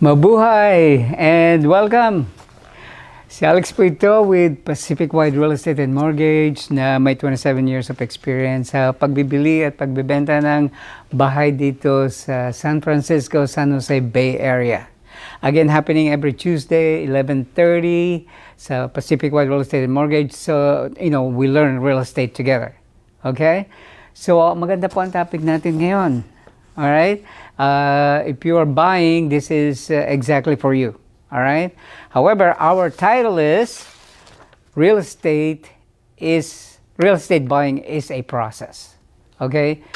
Mabuhay and welcome! Si Alex po ito with Pacific Wide Real Estate and Mortgage na may 27 years of experience sa pagbibili at pagbibenta ng bahay dito sa San Francisco, San Jose Bay Area. Again, happening every Tuesday, 11:30 sa Pacific Wide Real Estate and Mortgage. So, we learn real estate together. Okay? So, maganda po ang topic natin ngayon. Alright? If you are buying, this is exactly for you. Alright? However, our title is Real Estate Buying is a Process. Okay?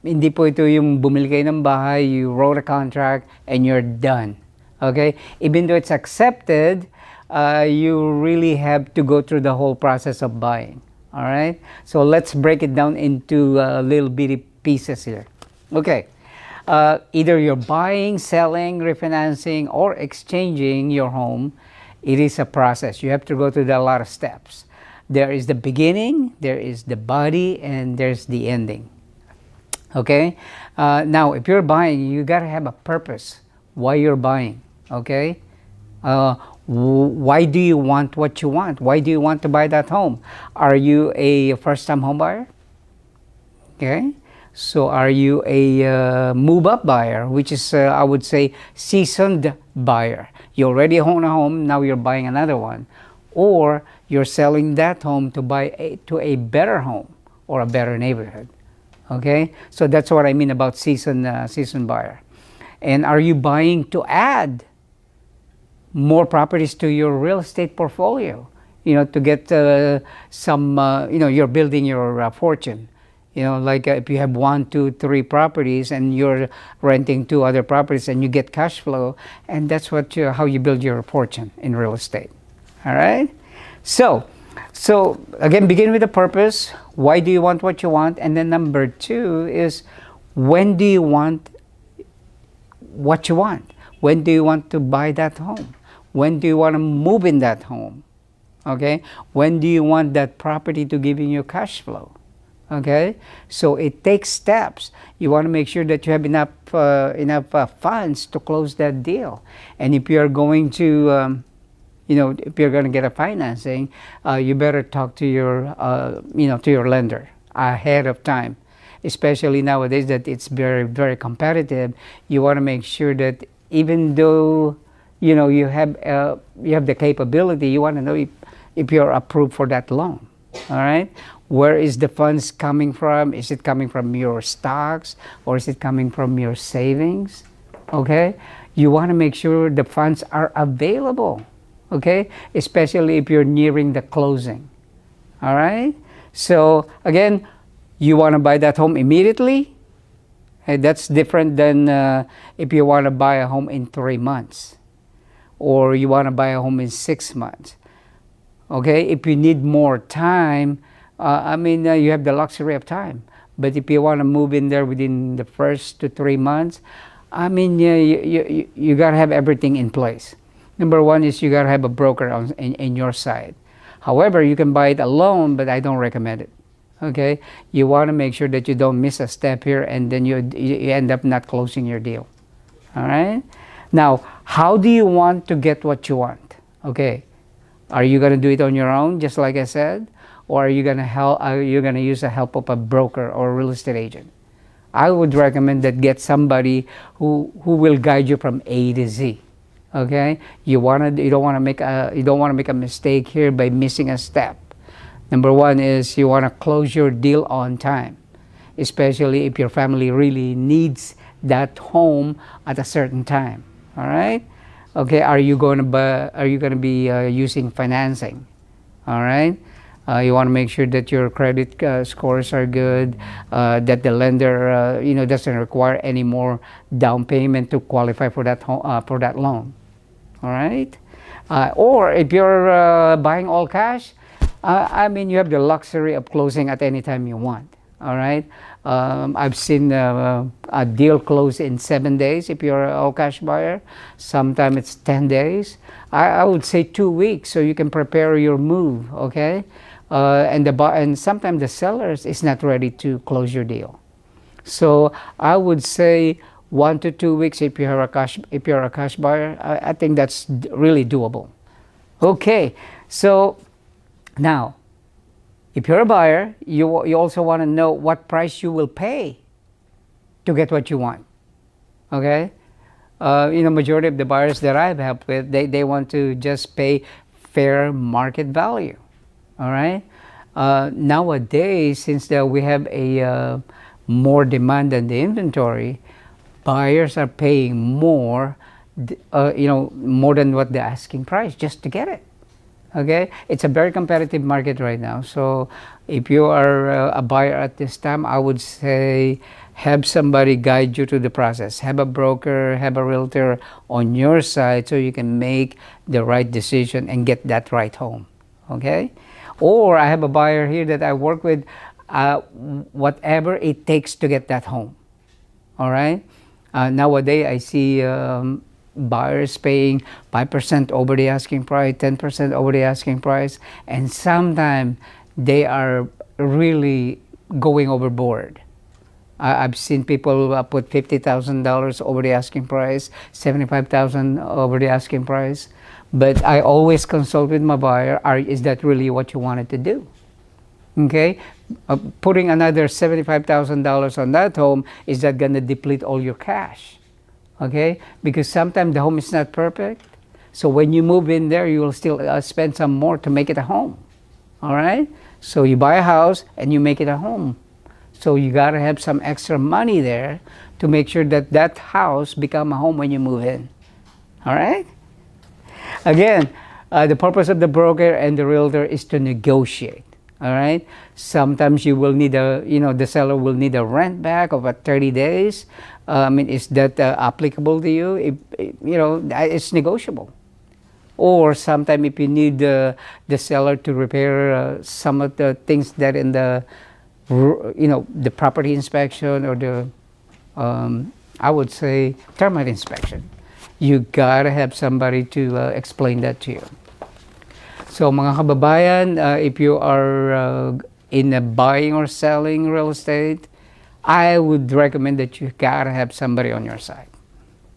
Hindi po ito yung bumili kayo ng bahay, you wrote a contract, and you're done. Okay? Even though it's accepted, you really have to go through the whole process of buying. Alright? So let's break it down into little bitty pieces here. Okay. Either you're buying, selling, refinancing, or exchanging your home, it is a process. You have to go through a lot of steps. There is the beginning, there is the body, and there's the ending. Okay? Now, if you're buying, you got to have a purpose why you're buying. Okay? Why do you want what you want? Why do you want to buy that home? Are you a first-time home buyer? Okay? So are you a move-up buyer, which is, I would say, seasoned buyer? You already own a home, now you're buying another one. Or you're selling that home to buy to a better home or a better neighborhood. Okay? So that's what I mean about seasoned buyer. And are you buying to add more properties to your real estate portfolio? To get you're building your fortune. Like if you have 1, 2, 3 properties and you're renting 2 other properties and you get cash flow, and that's how you build your fortune in real estate. All right? So again, begin with the purpose. Why do you want what you want? And then number 2 is, when do you want what you want? When do you want to buy that home? When do you want to move in that home? Okay? When do you want that property to give you cash flow? Okay, so it takes steps. You want to make sure that you have enough funds to close that deal. And if you're going to, if you're going to get a financing, you better talk to your, to your lender ahead of time. Especially nowadays that it's very, very competitive. You want to make sure that even though, you have the capability, you want to know if you're approved for that loan. All right. Where is the funds coming from? Is it coming from your stocks or is it coming from your savings? Okay? You want to make sure the funds are available. Okay? Especially if you're nearing the closing. All right? So, again, you want to buy that home immediately? And that's different than if you want to buy a home in 3 months or you want to buy a home in 6 months. Okay? If you need more time, you have the luxury of time. But if you want to move in there within the first 2 to 3 months, you got to have everything in place. Number 1 is you got to have a broker in your side. However, you can buy it alone, but I don't recommend it. Okay? You want to make sure that you don't miss a step here and then you end up not closing your deal. All right? Now, how do you want to get what you want? Okay. Are you going to do it on your own, just like I said? Or are you going to use the help of a broker or a real estate agent? I would recommend that get somebody who will guide you from A to Z. Okay? You don't want to make a mistake here by missing a step. Number 1 is you want to close your deal on time, especially if your family really needs that home at a certain time. All right? Okay, are you going to be using financing? All right? You want to make sure that your credit scores are good, that the lender doesn't require any more down payment to qualify for that loan. All right? Or if you're buying all cash, you have the luxury of closing at any time you want. All right? I've seen a deal close in 7 days if you're an all cash buyer. Sometimes it's 10 days. I would say 2 weeks so you can prepare your move. Okay? And sometimes the seller is not ready to close your deal. So I would say 1 to 2 weeks if you're a cash buyer. I think that's really doable. Okay, so now if you're a buyer, you also want to know what price you will pay to get what you want. Okay, majority of the buyers that I've helped with, they want to just pay fair market value. All right. Nowadays, since we have a more demand than the inventory, buyers are paying more, more than what the asking price just to get it. Okay, it's a very competitive market right now. So if you are a buyer at this time, I would say have somebody guide you through the process. Have a broker, have a realtor on your side so you can make the right decision and get that right home. Okay, or I have a buyer here that I work with, whatever it takes to get that home. All right. Nowadays, I see buyers paying 5% over the asking price, 10% over the asking price, and sometimes they are really going overboard. I've seen people put $50,000 over the asking price, $75,000 over the asking price, but I always consult with my buyer, is that really what you wanted to do? Okay, putting another $75,000 on that home, is that going to deplete all your cash? Okay, because sometimes the home is not perfect. So when you move in there, you will still spend some more to make it a home. All right, so you buy a house and you make it a home. So you got to have some extra money there to make sure that that house become a home when you move in. All right. Again, the purpose of the broker and the realtor is to negotiate. All right. Sometimes you will need the seller will need a rent back of 30 days. Is that applicable to you? It's negotiable. Or sometimes if you need the seller to repair some of the things that in the property inspection or the I would say termite inspection, you gotta have somebody to explain that to you. So mga kababayan, if you are in a buying or selling real estate, I would recommend that you gotta have somebody on your side.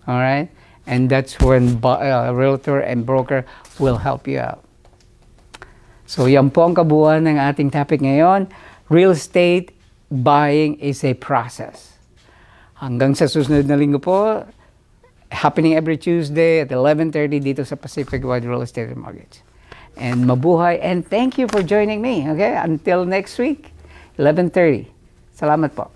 All right, and that's when realtor and broker will help you out. So yan po ang kabuuan ng ating topic ngayon. Real estate buying is a process. Hanggang sa susunod na linggo po, happening every Tuesday at 11:30 dito sa Pacific Wide Real Estate and Mortgage. And mabuhay, and thank you for joining me. Okay, until next week, 11:30. Salamat po.